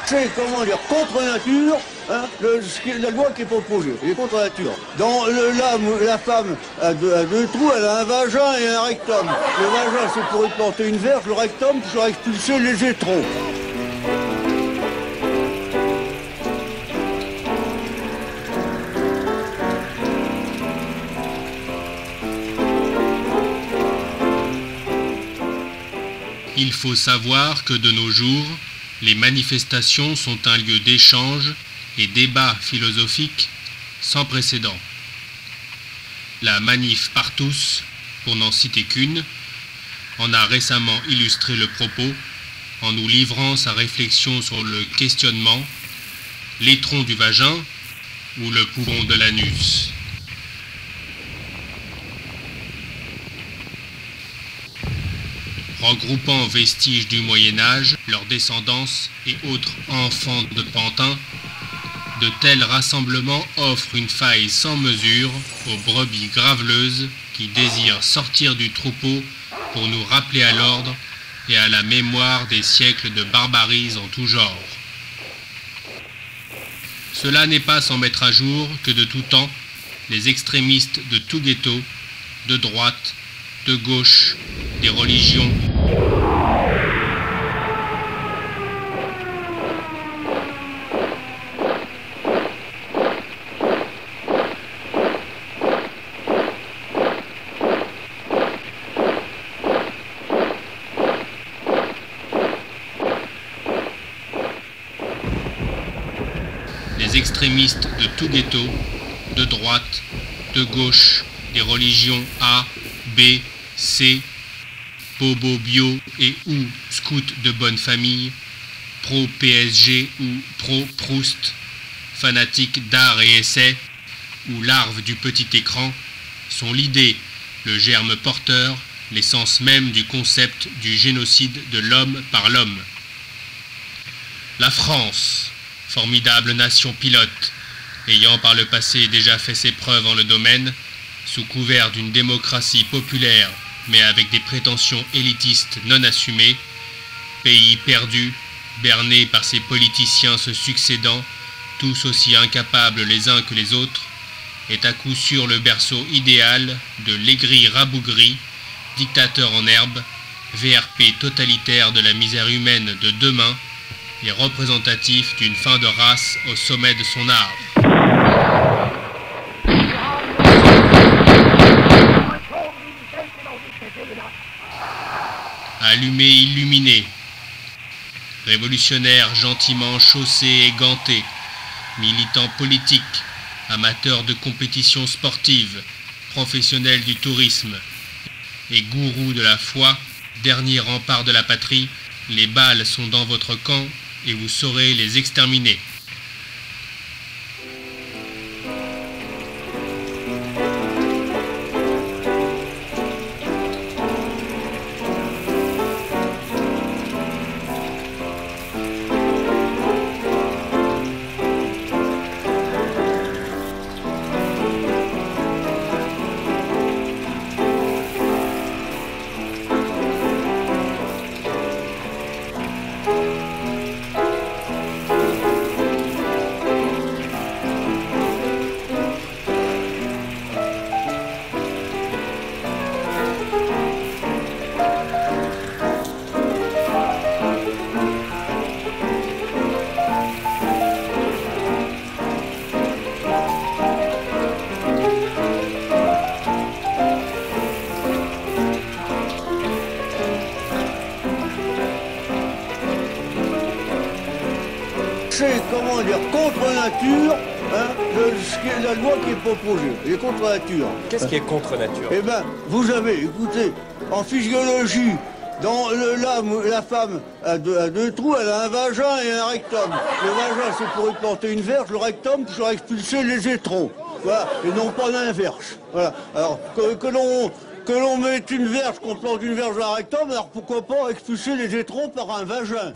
C'est, comment dire, contre nature, hein, la loi qui est proposée, elle est contre nature. Dans la femme à deux trous, elle a un vagin et un rectum. Le vagin, c'est pour y planter une verge, le rectum, pour expulser les étrons. Il faut savoir que de nos jours, les manifestations sont un lieu d'échange et débat philosophique sans précédent. La manif Partous, pour n'en citer qu'une, en a récemment illustré le propos en nous livrant sa réflexion sur le questionnement « l'étron du vagin ou le poumon de l'anus ». Regroupant vestiges du Moyen-Âge, leurs descendants et autres enfants de Pantin, de tels rassemblements offrent une faille sans mesure aux brebis graveleuses qui désirent sortir du troupeau pour nous rappeler à l'ordre et à la mémoire des siècles de barbarie en tout genre. Cela n'est pas sans mettre à jour que de tout temps, les extrémistes de tout ghetto, de droite, de gauche, des religions, les extrémistes de tout ghetto, de droite, de gauche, des religions A, B, C, Bobo Bio et ou scouts de bonne famille, pro-PSG ou pro-Proust, fanatiques d'art et essai, ou larves du petit écran, sont l'idée, le germe porteur, l'essence même du concept du génocide de l'homme par l'homme. La France, formidable nation pilote, ayant par le passé déjà fait ses preuves en le domaine, sous couvert d'une démocratie populaire, mais avec des prétentions élitistes non assumées, pays perdu, berné par ses politiciens se succédant, tous aussi incapables les uns que les autres, est à coup sûr le berceau idéal de l'aigri rabougri, dictateur en herbe, VRP totalitaire de la misère humaine de demain, et représentatif d'une fin de race au sommet de son art. Allumé, illuminé, révolutionnaire gentiment chaussé et ganté, militant politique, amateur de compétitions sportives, professionnel du tourisme et gourou de la foi, dernier rempart de la patrie, les balles sont dans votre camp et vous saurez les exterminer. C'est, comment dire, contre nature, hein, la loi qui est proposée, elle est contre nature. Qu'est-ce qui est contre nature? Eh bien, vous avez, écoutez, en physiologie, dans la femme à deux trous, elle a un vagin et un rectum. Le vagin, c'est pour y planter une verge, le rectum, pour expulser les étrons. Voilà, et non pas l'inverse. Voilà. Alors, que l'on mette une verge, qu'on plante une verge à un rectum, alors pourquoi pas expulser les étrons par un vagin?